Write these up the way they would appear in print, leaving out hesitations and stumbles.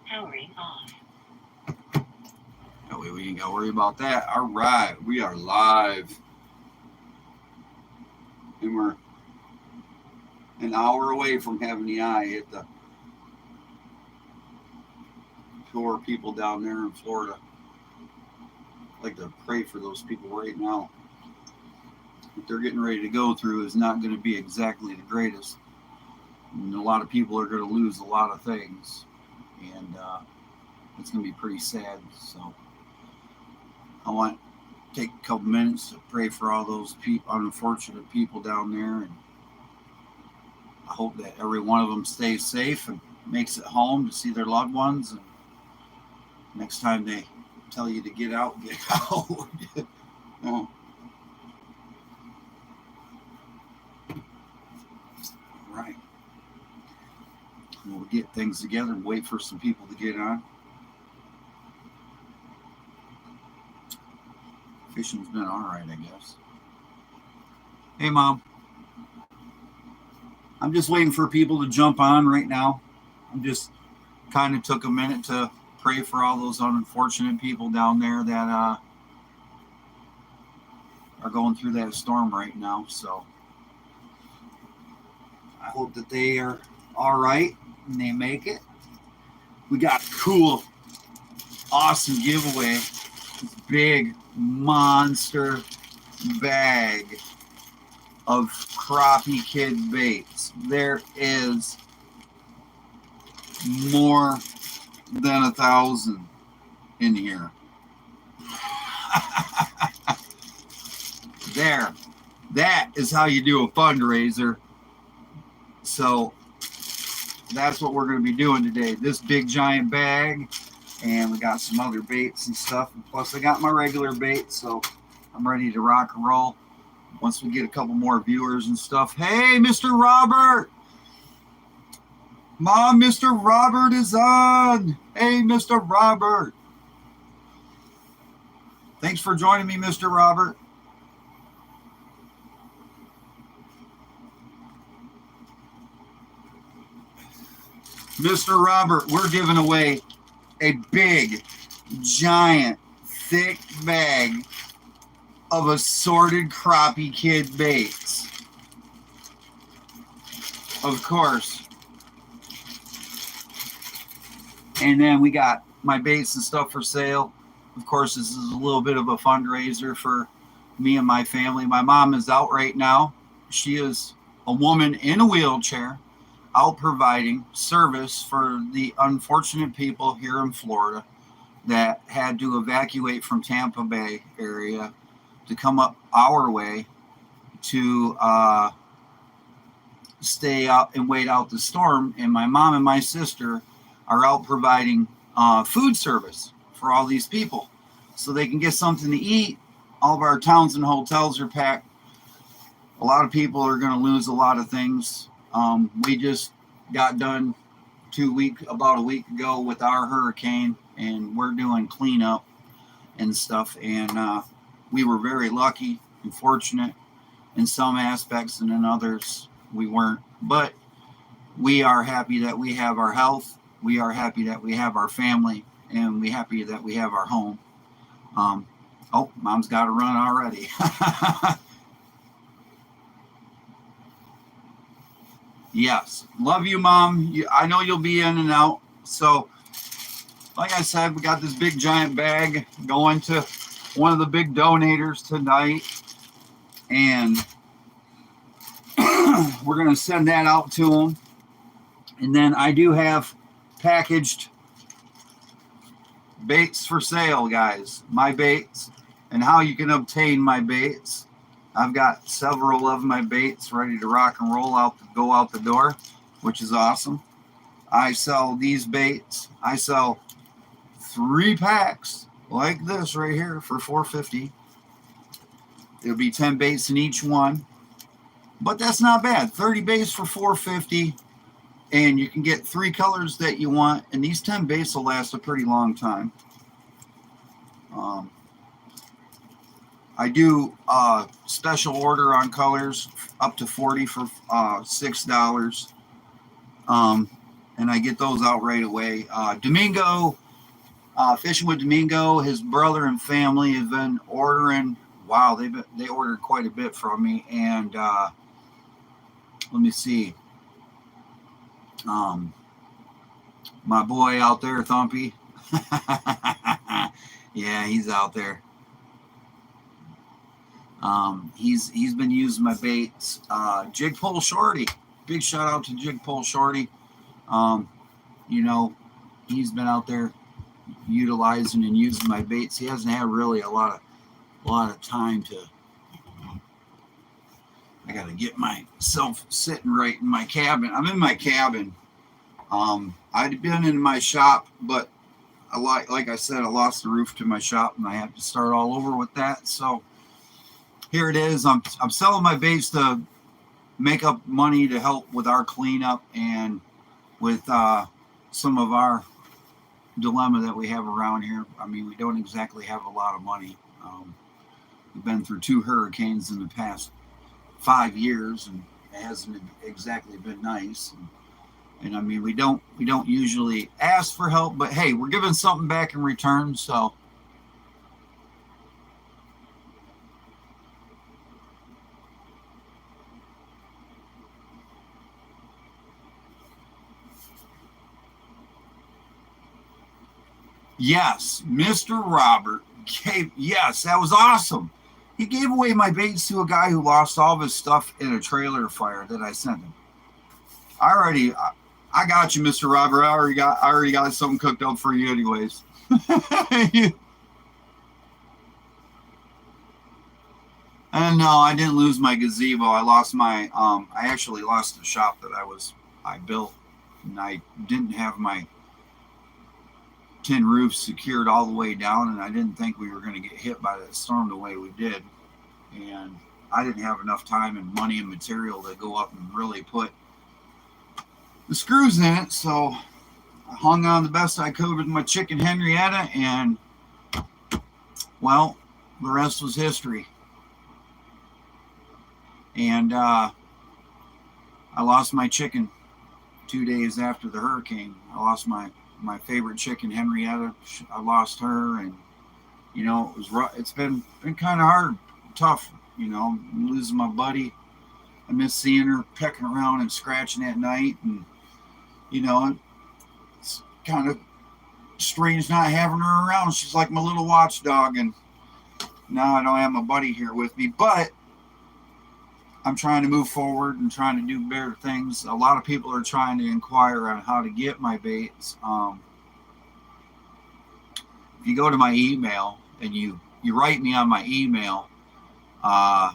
Powering off. That way we ain't got to worry about that. All right, we are live. And we're an hour away from having the eye hit the poor people down there in Florida. I'd like to pray for those people right now. What they're getting ready to go through is not going to be exactly the greatest. And a lot of people are going to lose a lot of things. And it's going to be pretty sad. So I want to take a couple minutes to pray for all those unfortunate people down there. And I hope that every one of them stays safe and makes it home to see their loved ones. And next time they tell you to get out, get out. All right. We'll get things together and wait for some people to get on. Fishing's been all right, I guess. Hey, Mom. I'm just waiting for people to jump on right now. I'm just kind of took a minute to pray for all those unfortunate people down there that are going through that storm right now. So I hope that they are all right and they make it. We got a cool, awesome giveaway. This big monster bag of Crappie Kidd baits. There is more than 1,000 in here. There. That is how you do a fundraiser. So that's what we're going to be doing today. This big giant bag, and we got some other baits and stuff. And plus I got my regular bait, so I'm ready to rock and roll. Once we get a couple more viewers and stuff. Hey, Mr. Robert! Mom, Mr. Robert is on! Hey, Mr. Robert! Thanks for joining me, Mr. Robert. Mr. Robert, we're giving away a big, giant, thick bag of assorted Crappie Kidd baits. Of course. And then we got my baits and stuff for sale. Of course, this is a little bit of a fundraiser for me and my family. My mom is out right now. She is a woman in a wheelchair out providing service for the unfortunate people here in Florida that had to evacuate from Tampa Bay area to come up our way to stay out and wait out the storm. And my mom and my sister are out providing food service for all these people so they can get something to eat. All of our towns and hotels are packed. A lot of people are going to lose a lot of things. We just got done about a week ago with our hurricane, and we're doing cleanup and stuff. And we were very lucky and fortunate in some aspects, and in others we weren't. But we are happy that we have our health. We are happy that we have our family, and we're happy that we have our home. Oh, Mom's got to run already. Yes. Love you, Mom. I know you'll be in and out. So, like I said, we got this big giant bag going to one of the big donators tonight. And we're going to send that out to them. And then I do have packaged baits for sale, guys. My baits and how you can obtain my baits. I've got several of my baits ready to rock and roll go out the door, which is awesome. I sell these baits. I sell 3 packs like this right here for $4.50. It'll be 10 baits in each one, but that's not bad. 30 baits for $4.50, and you can get 3 colors that you want. And these 10 baits will last a pretty long time. I do special order on colors up to 40 for $6. and I get those out right away. Domingo, Fishing with Domingo, his brother and family have been ordering. Wow, they ordered quite a bit from me, and let me see. My boy out there, Thumpy. Yeah, he's out there. He's been using my baits. Jig Pole Shorty. Big shout out to Jig Pole Shorty. You know, he's been out there utilizing and using my baits. He hasn't had really a lot of time to. I gotta get myself sitting right in my cabin. I'm in my cabin. I'd been in my shop, but like I said, I lost the roof to my shop, and I have to start all over with that. So here it is. I'm selling my baits to make up money to help with our cleanup and with some of our dilemma that we have around here. I mean, we don't exactly have a lot of money. We've been through 2 hurricanes in the past 5 years, and it hasn't exactly been nice. And I mean, we don't usually ask for help, but hey, we're giving something back in return. So yes, Mr. Robert gave, yes, that was awesome. He gave away my baits to a guy who lost all of his stuff in a trailer fire that I sent him. I got you, Mr. Robert. I already got something cooked up for you anyways. And no, I didn't lose my gazebo. I lost my I actually lost the shop that I built, and I didn't have my tin roof secured all the way down, and I didn't think we were going to get hit by that storm the way we did. And I didn't have enough time and money and material to go up and really put the screws in it, so I hung on the best I could with my chicken Henrietta, and well, the rest was history. And I lost my chicken 2 days after the hurricane. I lost my favorite chicken Henrietta. I lost her, and you know, it was rough. It's been kind of hard, tough. You know, losing my buddy. I miss seeing her pecking around and scratching at night, and you know, it's kind of strange not having her around. She's like my little watchdog, and now I don't have my buddy here with me, but I'm trying to move forward and trying to do better things. A lot of people are trying to inquire on how to get my baits. If you go to my email and you write me on my email at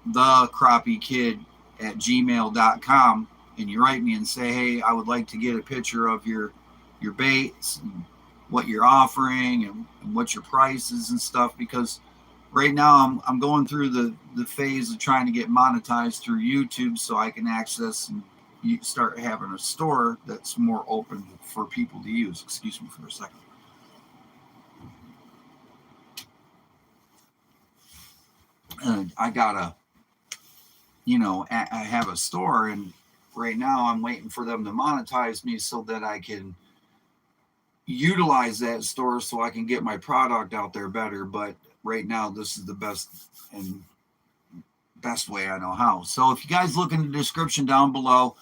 thecrappiekidd@gmail.com, and you write me and say, hey, I would like to get a picture of your baits and what you're offering and what your price is and stuff, because right now I'm going through the phase of trying to get monetized through YouTube so I can access and start having a store that's more open for people to use. Excuse me for a second. And I gotta, you know, I have a store, and right now I'm waiting for them to monetize me so that I can utilize that store so I can get my product out there better. But right now, this is the best way I know how. So if you guys look in the description down below,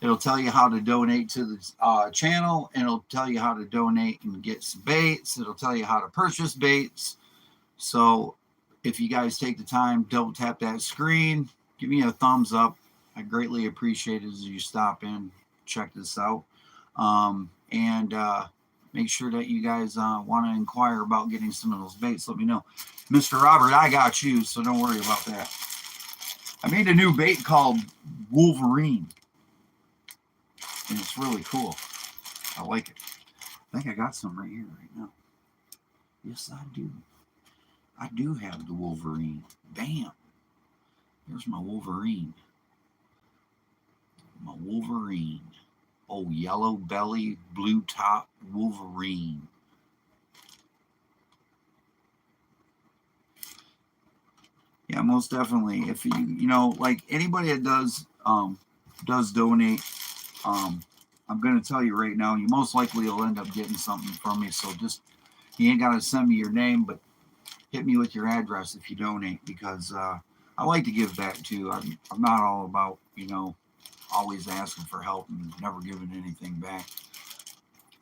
it'll tell you how to donate to the channel, and it'll tell you how to donate and get some baits. It'll tell you how to purchase baits. So if you guys take the time, double tap that screen, give me a thumbs up. I greatly appreciate it as you stop in, check this out. And make sure that you guys want to inquire about getting some of those baits. Let me know. Mr. Robert, I got you, so don't worry about that. I made a new bait called Wolverine, and it's really cool. I like it. I think I got some right here, right now. Yes, I do. I do have the Wolverine. Bam. There's my Wolverine. My Wolverine. Oh, yellow belly, blue top Wolverine. Yeah, most definitely. If you know, like anybody that does donate, I'm going to tell you right now, you most likely will end up getting something from me. So just, you ain't got to send me your name, but hit me with your address if you donate, because I like to give back too. I'm not all about, always asking for help and never giving anything back.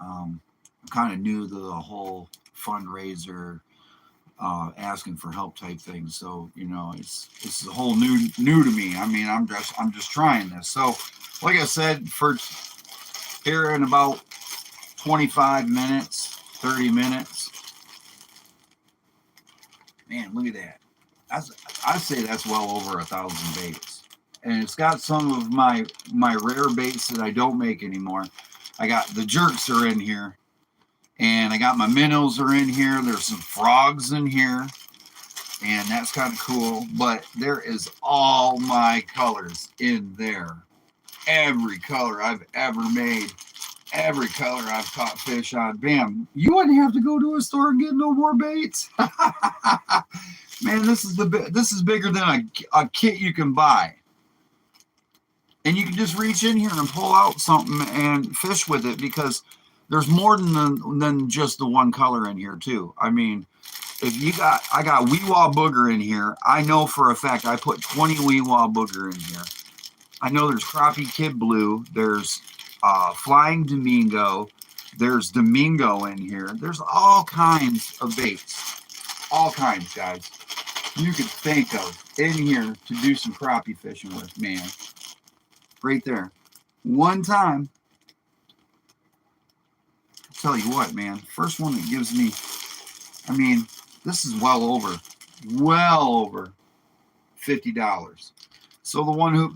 I'm kind of new to the whole fundraiser, asking for help type thing. So it's a whole new to me. I mean, I'm just trying this. So, like I said, for here in about 25 minutes, 30 minutes, man, look at that. I say that's well over 1,000 baits, and it's got some of my rare baits that I don't make anymore. I got the jerks are in here, and I got my minnows are in here. There's some frogs in here, and that's kind of cool. But there is all my colors in there. Every color I've ever made, every color I've caught fish on. Bam! You wouldn't have to go to a store and get no more baits. Man, this is bigger than a kit you can buy, and you can just reach in here and pull out something and fish with it, because there's more than just the one color in here too. I mean, I got Weewaw Booger in here. I know for a fact I put 20 Weewaw Booger in here. I know there's Crappie Kidd Blue. There's Flying Domingo. There's Domingo in here. There's all kinds of baits. All kinds, guys. You could think of in here to do some crappie fishing with, man. Right there. One time, I'll tell you what, man. First one that gives me, I mean, this is well over $50. So the one who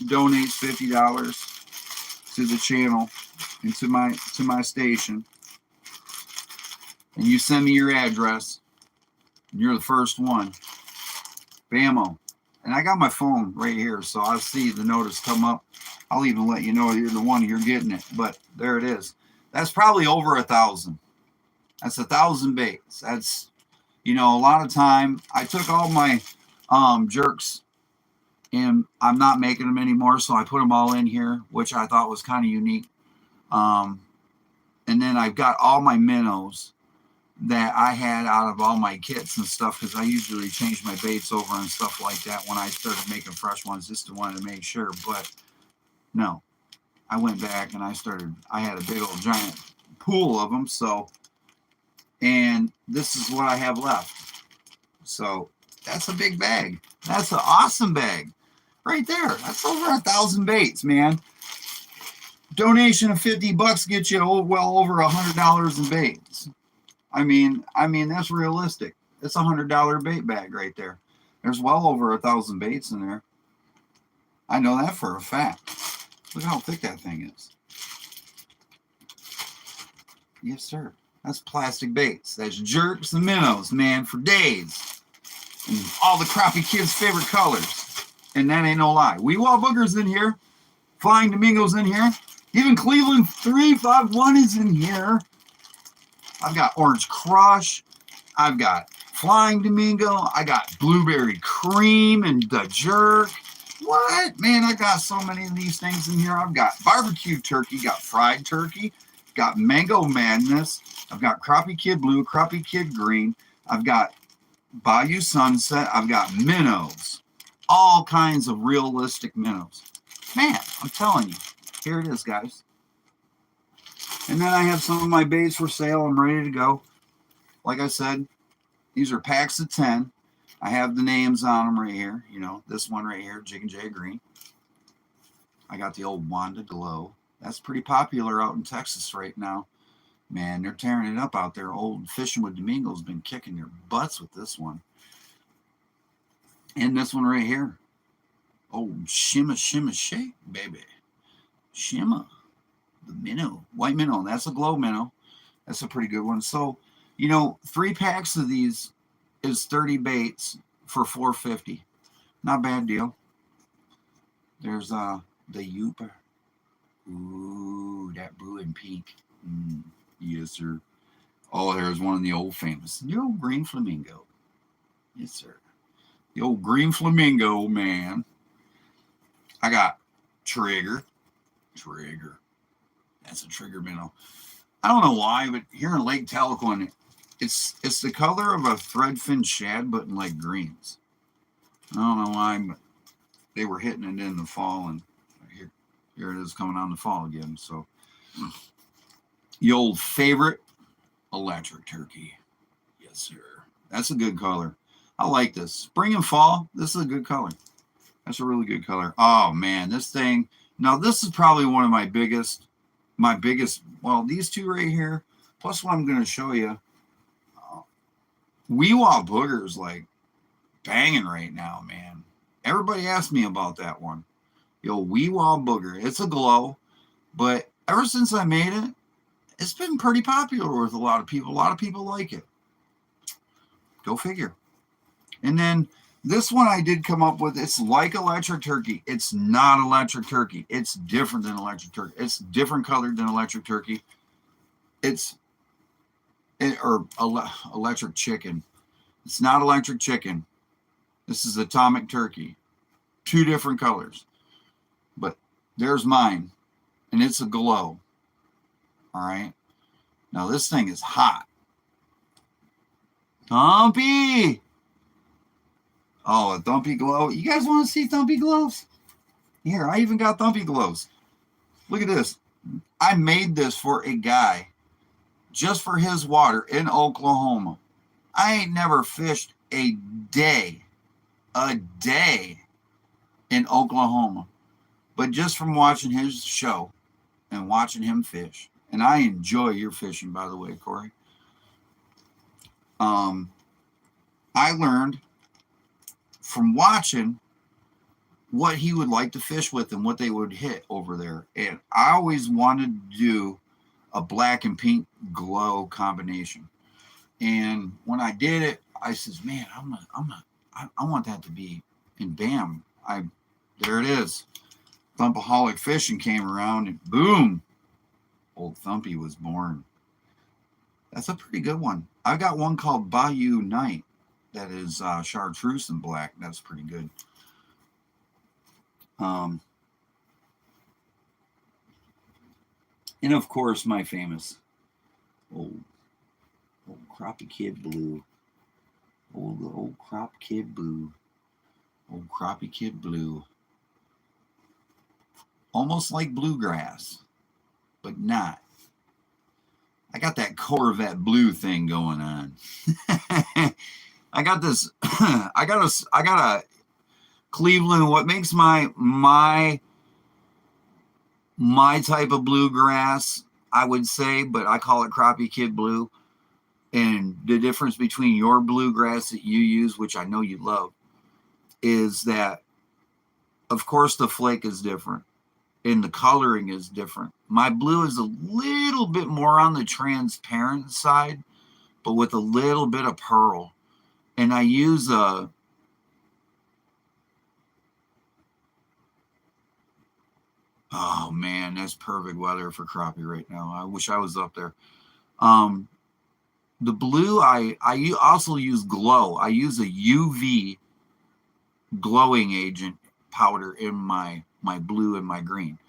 donates $50 to the channel and to my station, and you send me your address, and you're the first one. Vemmo. And I got my phone right here, so I'll see the notice come up. I'll even let you know you're the one, you're getting it. But there it is. That's probably over 1,000. That's 1,000 baits. That's, a lot of time. I took all my jerks, and I'm not making them anymore, so I put them all in here, which I thought was kind of unique. And then I've got all my minnows that I had out of all my kits and stuff, because I usually change my baits over and stuff like that when I started making fresh ones, just to want to make sure. But no, I went back and I had a big old giant pool of them. So, and this is what I have left. So that's a big bag. That's an awesome bag right there. That's over 1,000 baits, man. Donation of $50 gets you well over $100 in baits. I mean, that's realistic. It's $100 bait bag right there. There's well over 1,000 baits in there. I know that for a fact. Look how thick that thing is. Yes, sir. That's plastic baits. That's jerks and minnows, man, for days. And all the Crappie Kidd's favorite colors. And that ain't no lie. Weewaw Booger's in here. Flying Domingo's in here. Even Cleveland 351 is in here. I've got Orange Crush. I've got Flying Domingo. I got Blueberry Cream and the Jerk. What? Man, I got so many of these things in here. I've got barbecue turkey, got fried turkey, got Mango Madness. I've got Crappie Kidd Blue, Crappie Kidd Green. I've got Bayou Sunset. I've got minnows. All kinds of realistic minnows. Man, I'm telling you. Here it is, guys. And then I have some of my baits for sale. I'm ready to go. Like I said, these are packs of 10. I have the names on them right here. This one right here, Jig and Jay Green. I got the old Wanda Glow. That's pretty popular out in Texas right now. Man, they're tearing it up out there. Old Fishing with Domingo's been kicking their butts with this one. And this one right here. Oh, Shimma Shimma Shake, baby. Shimma. The minnow. White minnow. That's a glow minnow. That's a pretty good one. So, 3 packs of these is 30 baits for $4.50. Not a bad deal. There's the Youper. Ooh, that blue and pink. Yes, sir. Oh, there's one of the old famous. The old green flamingo. Yes, sir. The old green flamingo, man. I got Trigger. That's a trigger minnow. I don't know why, but here in Lake Tahlequah, it's the color of a threadfin shad, but in like greens. I don't know why, but they were hitting it in the fall, and here it is coming on the fall again. So the old favorite, electric turkey. Yes, sir. That's a good color. I like this. Spring and fall, this is a good color. That's a really good color. Oh, man, this thing. Now, this is probably one of my biggest, well, these two right here, plus what I'm going to show you. Weewaw Booger's like banging right now, man. Everybody asked me about that one. Yo, Weewaw Booger. It's a glow, but ever since I made it, it's been pretty popular with a lot of people. A lot of people like it. Go figure. And then this one I did come up with. It's like electric turkey. It's not electric turkey. It's different than electric turkey. It's different colored than electric turkey. Electric chicken. It's not electric chicken. This is atomic turkey. Two different colors. But there's mine. And it's a glow. All right. Now this thing is hot. Thumpy! Oh, a Thumpy glow. You guys want to see Thumpy glows? Here, I even got Thumpy glows. Look at this. I made this for a guy just for his water in Oklahoma. I ain't never fished a day in Oklahoma. But just from watching his show and watching him fish, and I enjoy your fishing, by the way, Corey. I learned from watching what he would like to fish with and what they would hit over there. And I always wanted to do a black and pink glow combination. And when I did it, I says, man, I want that to be, and bam, there it is. Thumpaholic Fishing came around and boom, old Thumpy was born. That's a pretty good one. I got one called Bayou Night that is chartreuse and black. That's pretty good. And of course, my famous old Crappie Kidd blue. Old Crappie Kidd blue. Old Crappie Kidd blue. Almost like bluegrass, but not. I got that Corvette blue thing going on. I got this. I got a Cleveland. What makes my type of bluegrass, I would say, but I call it Crappie Kidd blue. And the difference between your bluegrass that you use, which I know you love, is that, of course, the flake is different. And the coloring is different. My blue is a little bit more on the transparent side, but with a little bit of pearl. And I use oh man, that's perfect weather for crappie right now. I wish I was up there. The blue, I also use glow. I use a UV glowing agent powder in my blue and my green.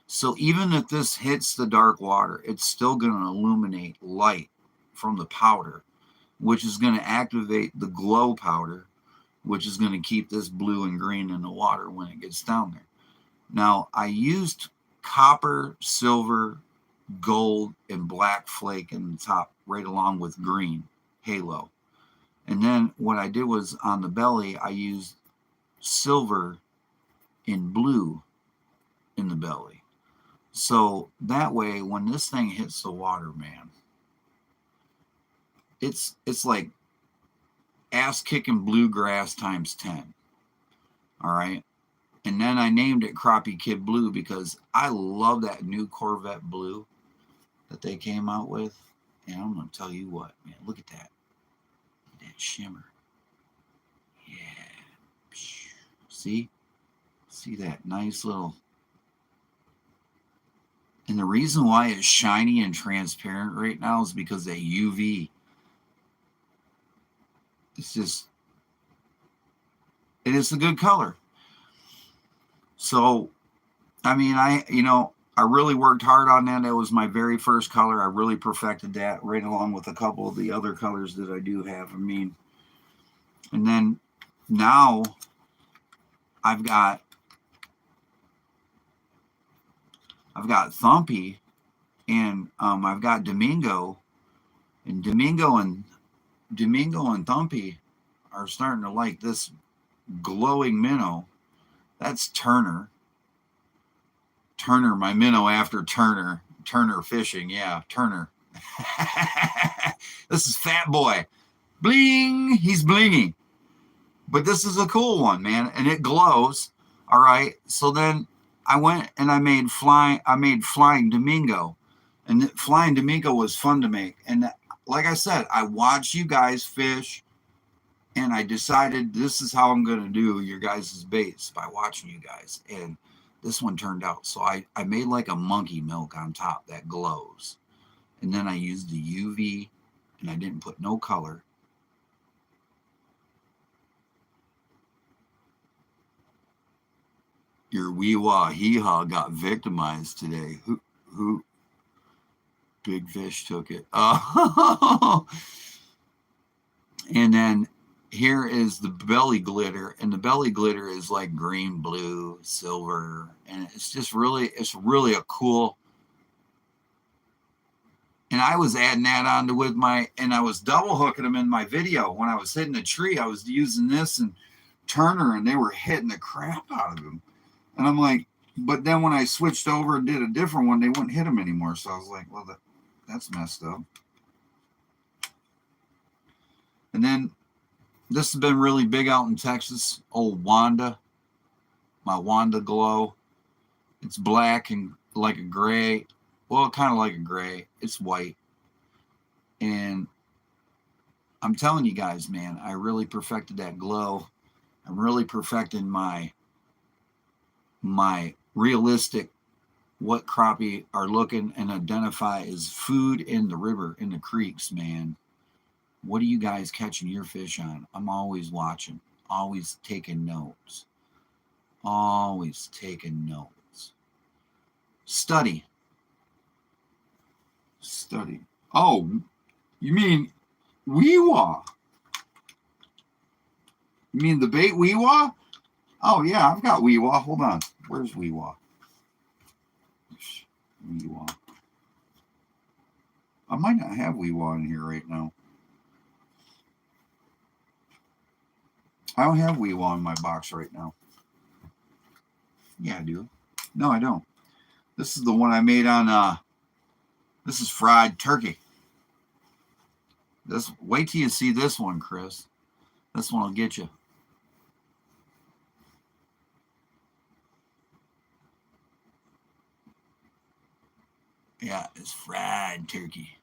So even if this hits the dark water, it's still going to illuminate light from the powder, which is going to activate the glow powder, which is going to keep this blue and green in the water when it gets down there. Now, I used copper, silver, gold, and black flake in the top, right along with green halo. And then what I did was on the belly, I used silver and blue in the belly. So that way, when this thing hits the water, man, it's like ass-kicking bluegrass times 10. All right? And then I named it Crappie Kidd Blue because I love that new Corvette blue that they came out with. And I'm going to tell you what, man, look at that. Look at that shimmer. Yeah. See? See that nice little... And the reason why it's shiny and transparent right now is because that UV. It's just, it is a good color. So, I mean, I really worked hard on that. That was my very first color. I really perfected that right along with a couple of the other colors that I do have. I mean, and then now I've got Thumpy, and I've got Domingo, and Domingo and Thumpy are starting to like this glowing minnow. That's Turner. Turner, my minnow after Turner. Turner Fishing, yeah, Turner. This is Fat Boy. Bling, he's blingy. But this is a cool one, man, and it glows. All right. So then I went and I made Flying Domingo, and Flying Domingo was fun to make. And like I said, I watched you guys fish, and I decided this is how I'm going to do your guys' baits by watching you guys. And this one turned out. So I made like a monkey milk on top that glows. And then I used the UV, and I didn't put no color. Your wee-wah hee-haw got victimized today. Who? Big Fish took it. Oh. And then here is the belly glitter, and the belly glitter is like green, blue, silver, and it's really a cool. And I was adding that onto and I was double hooking them in my video. When I was hitting the tree, I was using this and Turner, and they were hitting the crap out of them. And I'm like, but then when I switched over and did a different one, they wouldn't hit them anymore. So I was like, well, that's messed up. And then this has been really big out in Texas. Old Wanda, my Wanda Glow. It's black and like a gray. Well, kind of like a gray. It's white. And I'm telling you guys, man, I really perfected that glow. I'm really perfecting my realistic what crappie are looking and identify as food in the river, in the creeks, man. What are you guys catching your fish on? I'm always watching, always taking notes. Always taking notes. Study. Oh, you mean wee-wah? You mean the bait wee-wah? Oh, yeah, I've got wee-wah. Hold on. Where's wee-wah? Wee-wah. I might not have wee-wah in here right now. I don't have wee-wah in my box right now. Yeah, I do. No, I don't. This is the one I made on, this is fried turkey. Wait till you see this one, Chris. This one will get you. Yeah, it's fried turkey.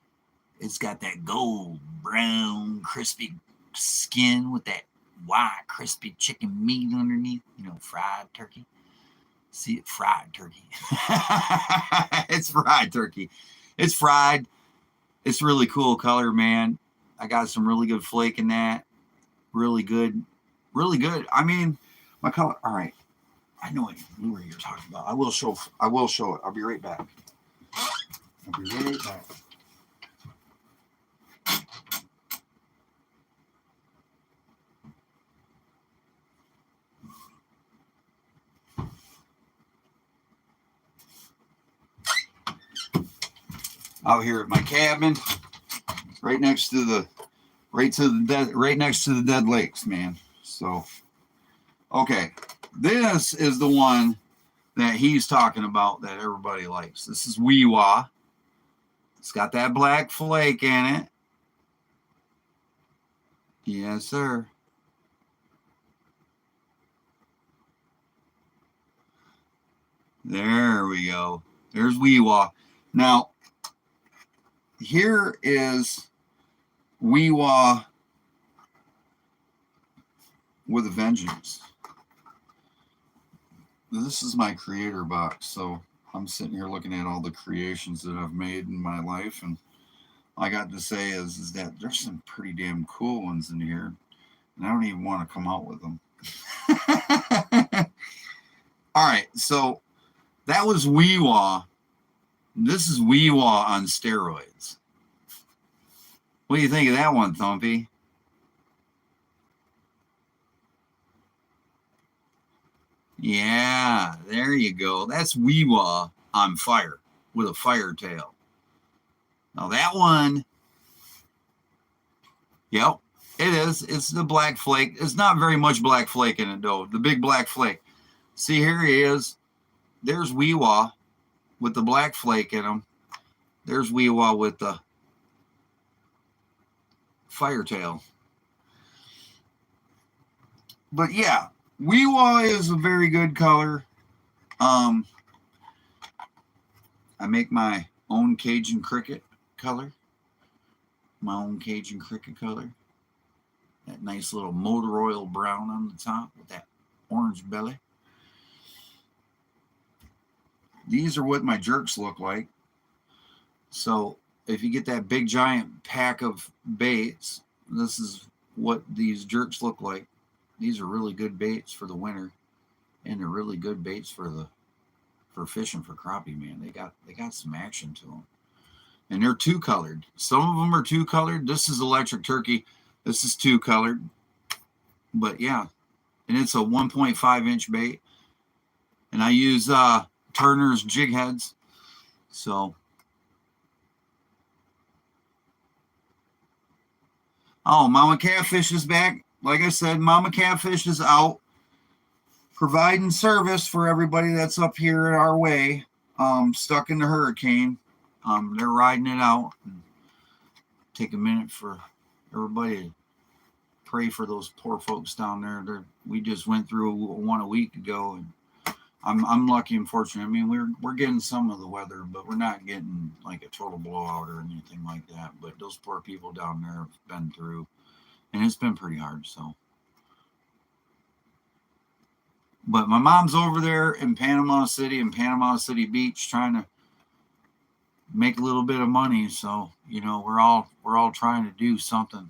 It's got that gold, brown, crispy skin with that white, crispy chicken meat underneath. You know, fried turkey. See it, fried turkey. It's fried turkey. It's fried. It's really cool color, man. I got some really good flake in that. Really good. Really good. I mean, my color. All right. I know what lure you're talking about. I will show it. I'll be right back. I'll be right back. Out here at my cabin, right next to the dead lakes, man. So, okay, this is the one that he's talking about that everybody likes. This is wee-wah. It's got that black flake in it. Yes, sir. There we go. There's wee-wah. Now, here is wee-wah with a vengeance. This is my creator box, so I'm sitting here looking at all the creations that I've made in my life, and all I got to say is that there's some pretty damn cool ones in here, and I don't even want to come out with them. All right, so that was wee-wah, This is Weewa on steroids. What do you think of that one, Thumpy? Yeah, there you go. That's Weewa on fire with a fire tail. Now that one, yep, it is. It's the black flake. It's not very much black flake in it, though. The big black flake. See, here he is. There's Weewa with the black flake in him. There's Weewa with the fire tail. But yeah, Weewa is a very good color. I make my own Cajun cricket color. My own Cajun cricket color. That nice little motor oil brown on the top with that orange belly. These are what my jerks look like. So if you get that big giant pack of baits, this is what these jerks look like. These are really good baits for the winter, and they're really good baits for fishing for crappie, man. They got some action to them. And they're two colored. Some of them are two colored. This is electric turkey. This is two colored. But yeah, and it's a 1.5 inch bait. And I use Turner's jig heads. So, oh, Mama Catfish is back. Like I said, Mama Catfish is out providing service for everybody that's up here our way, stuck in the hurricane. They're riding it out. Take a minute for everybody to pray for those poor folks down there. We just went through one a week ago, and I'm lucky and fortunate. I mean, we're getting some of the weather, but we're not getting like a total blowout or anything like that. But those poor people down there have been through, and it's been pretty hard. So, but my mom's over there in Panama City and Panama City Beach trying to make a little bit of money. So, you know, we're all trying to do something.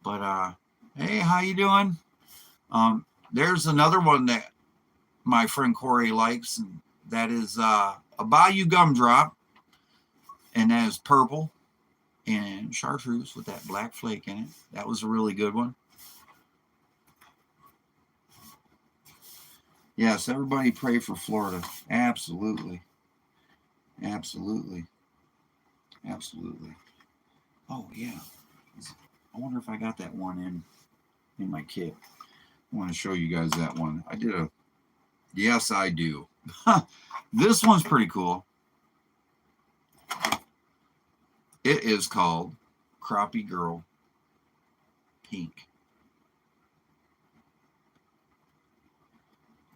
But hey, how you doing? There's another one that my friend Corey likes, and that is a Bayou gumdrop, and that is purple and chartreuse with that black flake in it. That was a really good one. Yes, everybody pray for Florida. Absolutely. Absolutely. Absolutely. Oh yeah. I wonder if I got that one in my kit. I want to show you guys that one. Yes, I do. This one's pretty cool. It is called Crappie Girl Pink.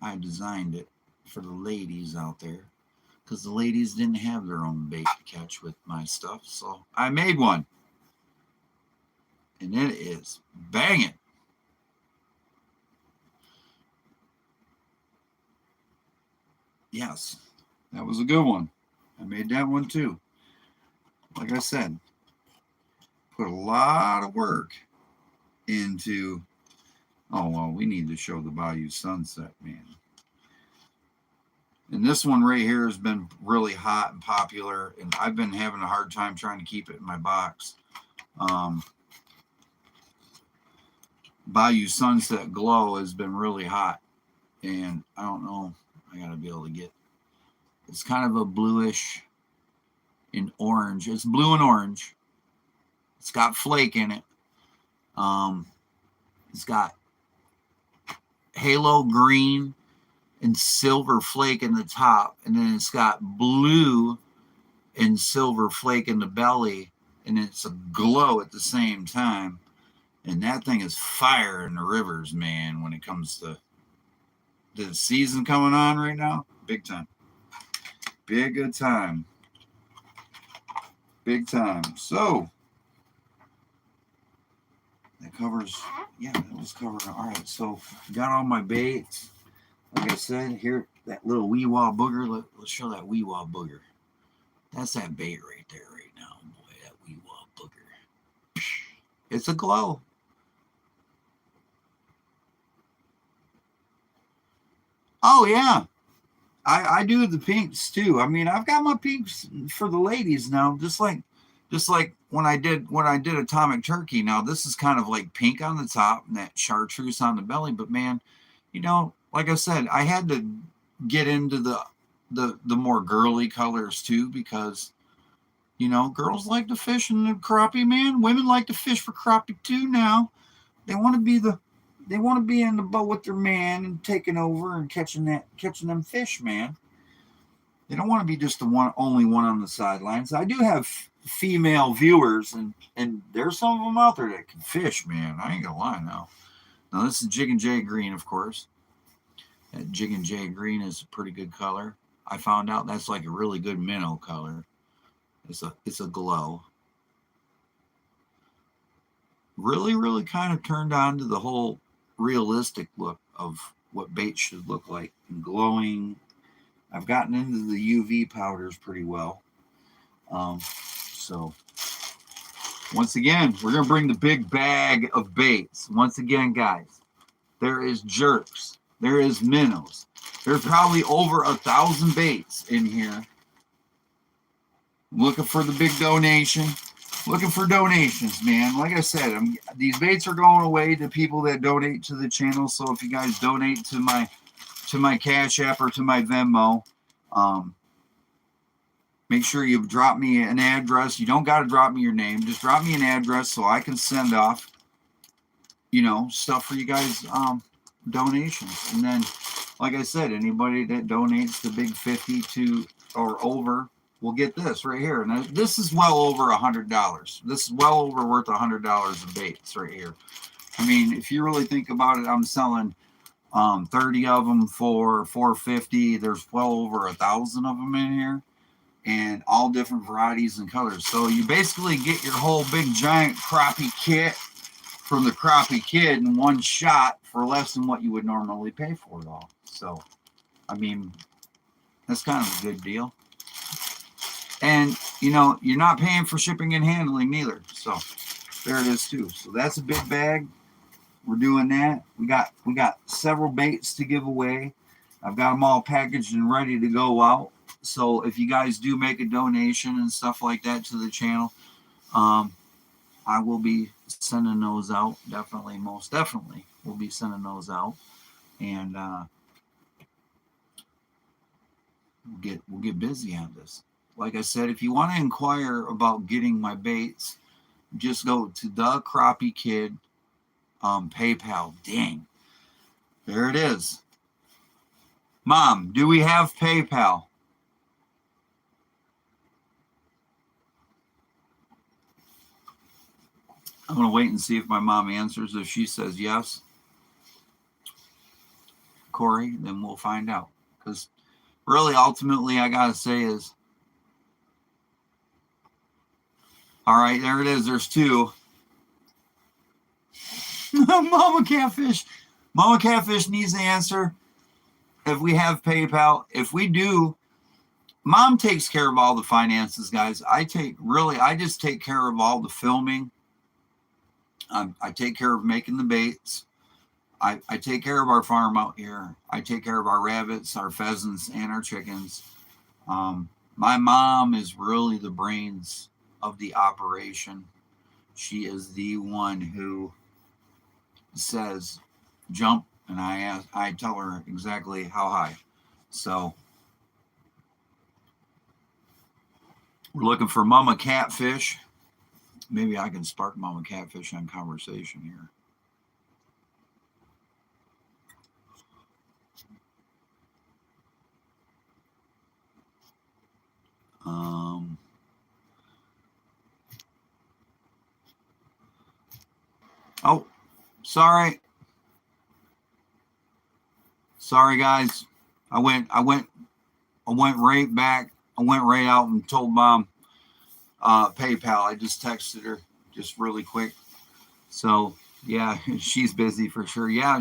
I designed it for the ladies out there because the ladies didn't have their own bait to catch with my stuff. So I made one. And it is banging. Yes, that was a good one. I made that one too. Like I said, put a lot of work into. Oh, well, we need to show the Bayou Sunset, man. And this one right here has been really hot and popular, and I've been having a hard time trying to keep it in my box. Bayou Sunset Glow has been really hot, and I don't know. I got to be able to get. It's kind of a bluish and orange. It's blue and orange. It's got flake in it. It's got halo green and silver flake in the top, and then it's got blue and silver flake in the belly, and it's a glow at the same time. And that thing is fire in the rivers, man, when it comes to the season coming on right now. Big time. Big good time. Big time. So that covers, yeah, that was covering. All right, so got all my baits. Like I said, here, that little Weewa booger. Let's show that Weewa booger. That's that bait right there right now, boy, that Weewa booger. It's a glow. Oh, yeah. I do the pinks too. I mean, I've got my pinks for the ladies now, just like when I did Atomic Turkey. Now this is kind of like pink on the top and that chartreuse on the belly. But man, you know, like I said, I had to get into the more girly colors too, because you know, girls like to fish in the crappie, man. Women like to fish for crappie too now. They want to be they want to be in the boat with their man and taking over and catching them fish, man. They don't want to be just the only one on the sidelines. I do have female viewers, and there's some of them out there that can fish, man. I ain't gonna lie now. Now this is Jig and Jay Green, of course. That Jig and Jay Green is a pretty good color. I found out that's like a really good minnow color. It's a glow. Really kind of turned on to the whole realistic look of what bait should look like and glowing. I've gotten into the UV powders pretty well. So once again, we're gonna bring the big bag of baits. Once again, guys, there is jerks, there is minnows. There's probably over 1,000 baits in here. I'm looking for the big donation. Looking for donations, man. Like I said, these baits are going away to people that donate to the channel. So if you guys donate to my Cash App or to my Venmo, make sure you drop me an address. You don't got to drop me your name. Just drop me an address so I can send off, you know, stuff for you guys, donations. And then, like I said, anybody that donates the big 50 to or over will get this right here. And this is well over $100. This is well over worth $100 of baits right here. I mean, if you really think about it, I'm selling 30 of them for $450. There's well over 1,000 of them in here, and all different varieties and colors. So you basically get your whole big giant crappie kit from the Crappie Kidd in one shot for less than what you would normally pay for it all. So, I mean, that's kind of a good deal. And, you know, you're not paying for shipping and handling neither. So there it is too. So that's a big bag. We're doing that. We got several baits to give away. I've got them all packaged and ready to go out. So if you guys do make a donation and stuff like that to the channel, I will be sending those out. Definitely, most definitely, we'll be sending those out. And we'll get busy on this. Like I said, if you want to inquire about getting my baits, just go to the Crappie Kidd PayPal. Dang. There it is. Mom, do we have PayPal? I'm going to wait and see if my mom answers. If she says yes, Corey, then we'll find out. Because really, ultimately, I got to say is, all right, there it is. There's two. Mama Catfish. Mama Catfish needs to answer if we have PayPal. If we do, Mom takes care of all the finances, guys. I just take care of all the filming. I take care of making the baits. I take care of our farm out here. I take care of our rabbits, our pheasants, and our chickens. My mom is really the brains of the operation. She is the one who says jump, and I tell her exactly how high. So we're looking for Mama Catfish. Maybe I can spark Mama Catfish on conversation here. Oh, sorry guys. I went right back. I went right out and told Mom PayPal. I just texted her just really quick. So yeah, she's busy for sure. Yeah,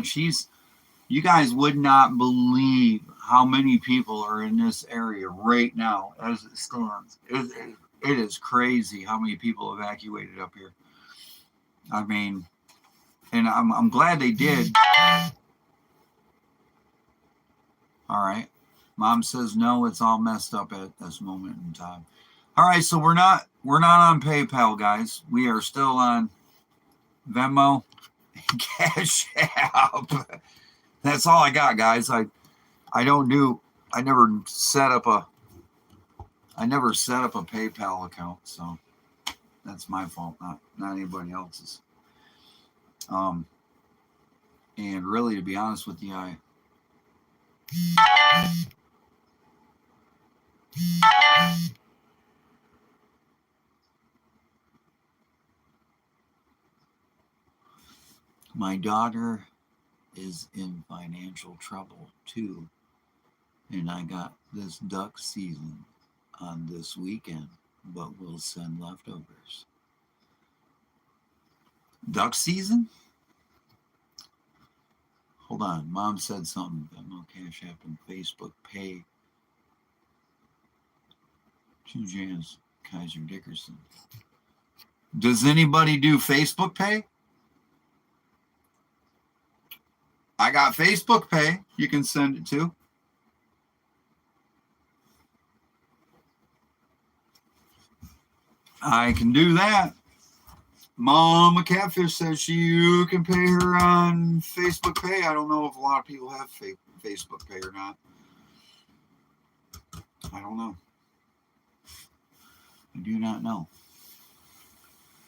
you guys would not believe how many people are in this area right now as it stands. It is crazy how many people evacuated up here. I mean, and I'm glad they did. All right. Mom says no, it's all messed up at this moment in time. All right, so we're not on PayPal, guys. We are still on Venmo and Cash App. That's all I got, guys. I never set up a PayPal account, so that's my fault, not anybody else's. And really, to be honest with you, my daughter is in financial trouble too, and I got this duck season on this weekend, but we'll send leftovers. Duck season? Hold on, Mom said something. Venmo, Cash App, and Facebook Pay. Two Jans, Kaiser Dickerson. Does anybody do Facebook Pay? I got Facebook Pay. You can send it to. I can do that. Mama Catfish says you can pay her on Facebook Pay. I don't know if a lot of people have Facebook Pay or not. I don't know. I do not know.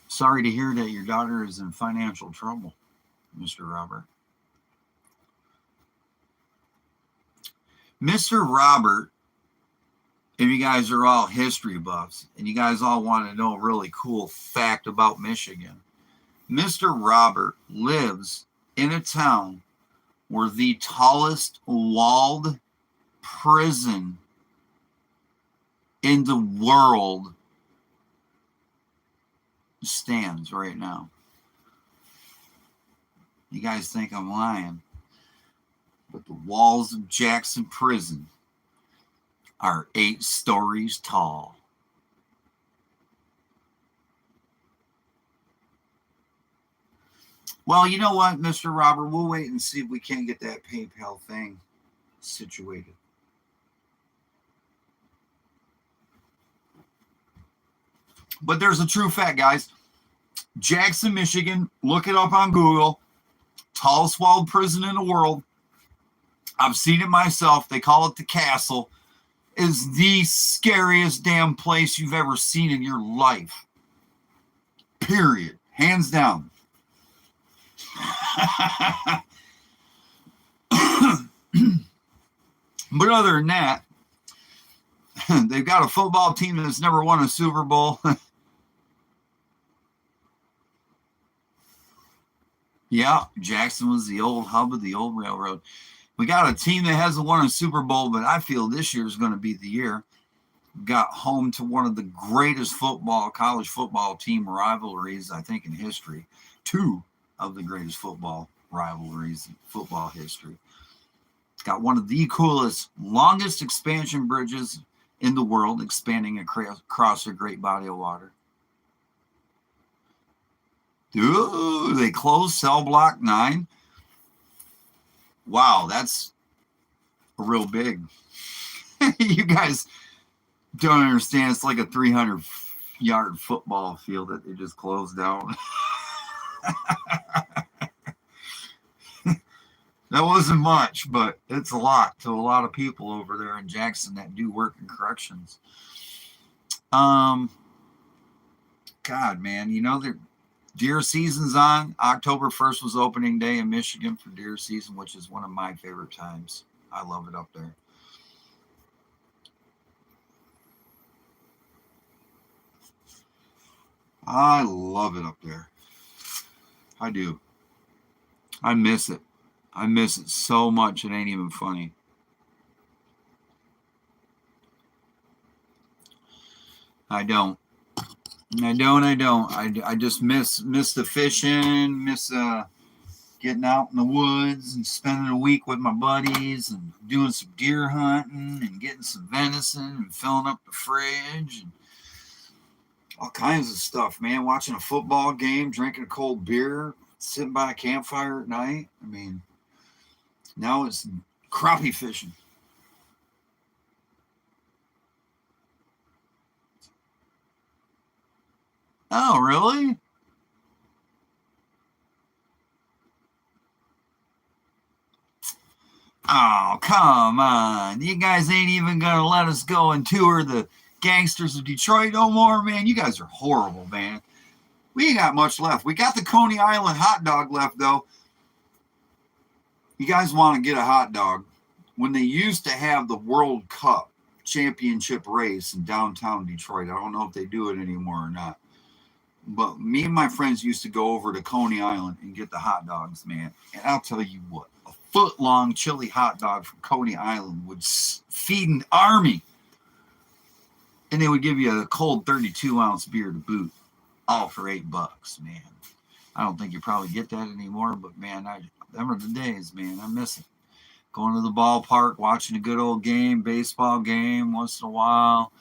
Sorry to hear that your daughter is in financial trouble, Mr. Robert. Mr. Robert, if you guys are all history buffs and you guys all want to know a really cool fact about Michigan, Mr. Robert lives in a town where the tallest walled prison in the world stands right now. You guys think I'm lying, but the walls of Jackson Prison are 8 stories tall. Well, you know what, Mr. Robert? We'll wait and see if we can't get that PayPal thing situated. But there's a true fact, guys. Jackson, Michigan, look it up on Google. Tallest walled prison in the world. I've seen it myself. They call it the Castle. Is the scariest damn place you've ever seen in your life. Period. Hands down. But other than that, they've got a football team that's never won a Super Bowl. Yeah, Jackson was the old hub of the old railroad. We got a team that hasn't won a Super Bowl, but I feel this year is going to be the year. Got home to one of the greatest college football team rivalries, I think, in history. 2 of the greatest football rivalries in football history. Got one of the coolest, longest expansion bridges in the world, expanding across a great body of water. Ooh, they closed cell block 9. Wow, that's real big. You guys don't understand. It's like a 300-yard football field that they just closed down. That wasn't much, but it's a lot to a lot of people over there in Jackson that do work in corrections. God, man, you know, deer season's on. October 1st was opening day in Michigan for deer season, which is one of my favorite times. I love it up there. I love it up there. I do. I miss it. I miss it so much. It ain't even funny. I don't. I just miss the fishing, miss getting out in the woods and spending a week with my buddies and doing some deer hunting and getting some venison and filling up the fridge and all kinds of stuff, man. Watching a football game, drinking a cold beer, sitting by a campfire at night. I mean, now it's crappie fishing. Oh, really? Oh, come on. You guys ain't even going to let us go and tour the Gangsters of Detroit no more, man. You guys are horrible, man. We ain't got much left. We got the Coney Island hot dog left, though. You guys want to get a hot dog. When they used to have the World Cup championship race in downtown Detroit, I don't know if they do it anymore or not. But me and my friends used to go over to Coney Island and get the hot dogs, man. And I'll tell you what, a foot long chili hot dog from Coney Island would feed an army. And they would give you a cold 32-ounce beer to boot, all for $8, man. I don't think you probably get that anymore, but man, them are the days, man. I miss it. Going to the ballpark, watching a good old game, baseball game once in a while.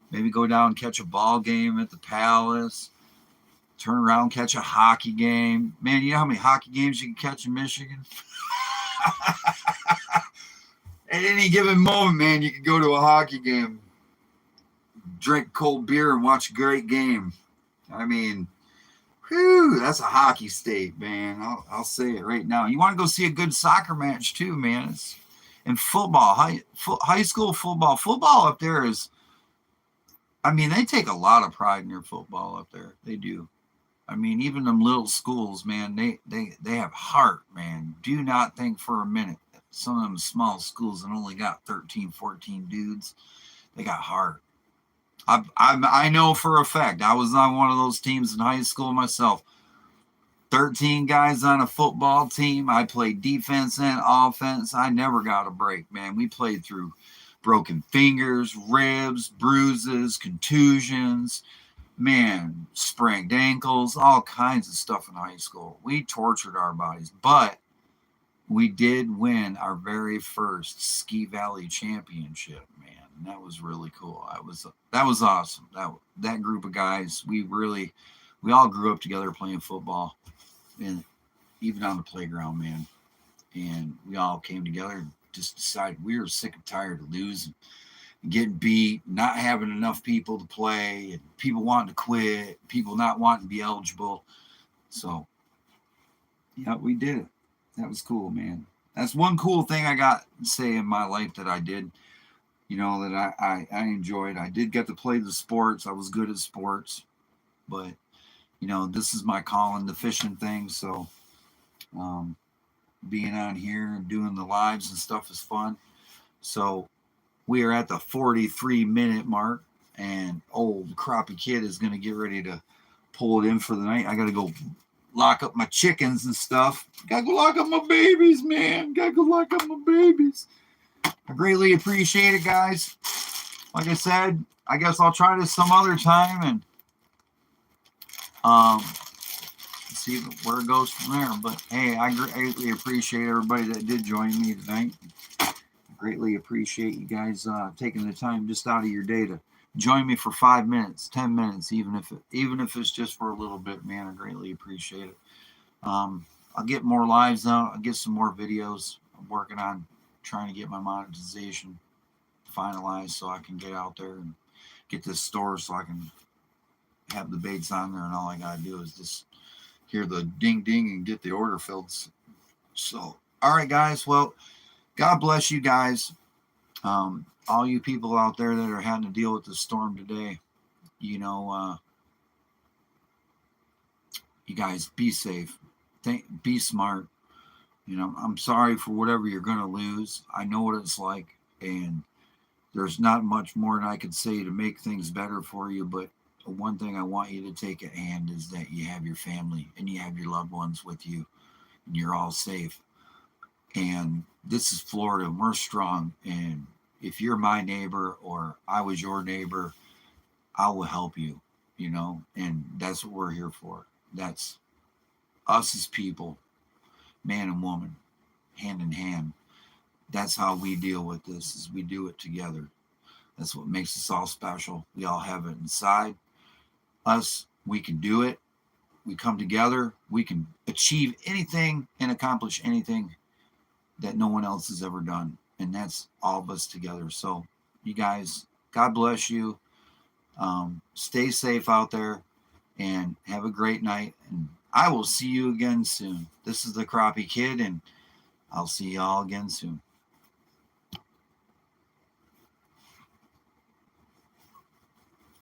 Maybe go down and catch a ball game at the Palace. Turn around, catch a hockey game. Man, you know how many hockey games you can catch in Michigan? At any given moment, man, you can go to a hockey game, drink cold beer, and watch a great game. I mean, whew, that's a hockey state, man. I'll say it right now. You want to go see a good soccer match too, man. It's and football, high school football. Football up there is, I mean, they take a lot of pride in their football up there. They do. I mean, even them little schools, man, they have heart, man. Do not think for a minute that some of them small schools that only got 13, 14 dudes, they got heart. I know for a fact. I was on one of those teams in high school myself. 13 guys on a football team. I played defense and offense. I never got a break, man. We played through broken fingers, ribs, bruises, contusions, man, sprained ankles, all kinds of stuff in high school. We tortured our bodies, but we did win our very first Ski Valley championship, man. And that was really cool. That was awesome. That group of guys, we all grew up together playing football, and even on the playground, man. And we all came together and just decided we were sick and tired of losing, getting beat, not having enough people to play, and people wanting to quit, people not wanting to be eligible. So, yeah, we did it. That was cool, man. That's one cool thing I got to say in my life that I did, that I enjoyed. I did get to play the sports. I was good at sports, but, this is my calling, the fishing thing. So, um, being on here and doing the lives and stuff is fun. So, we are at the 43-minute mark, and old Crappie Kidd is going to get ready to pull it in for the night. I got to go lock up my chickens and stuff. Got to go lock up my babies, man. Got to go lock up my babies. I greatly appreciate it, guys. Like I said, I guess I'll try this some other time and see where it goes from there. But hey, I greatly appreciate everybody that did join me tonight. Greatly appreciate you guys taking the time just out of your day to join me for 5 minutes, 10 minutes, even if it's just for a little bit, man. I greatly appreciate it. I'll get more lives out. I'll get some more videos. I'm working on trying to get my monetization finalized so I can get out there and get this store so I can have the baits on there, and all I gotta do is just hear the ding ding and get the order filled. So, all right, guys. Well, God bless you guys. All you people out there that are having to deal with the storm today, you guys be safe. Be smart. I'm sorry for whatever you're going to lose. I know what it's like, and there's not much more than I could say to make things better for you. But the one thing I want you to take at hand is that you have your family and you have your loved ones with you, and you're all safe. And this is Florida, and we're strong. And if you're my neighbor or I was your neighbor, I will help you, and that's what we're here for. That's us as people, man and woman, hand in hand. That's how we deal with this, is we do it together. That's what makes us all special. We all have it inside us. We can do it. We come together. We can achieve anything and accomplish anything that no one else has ever done. And that's all of us together. So you guys, God bless you. Stay safe out there. and have a great night. And I will see you again soon. This is the Crappie Kidd, and I'll see y'all again soon.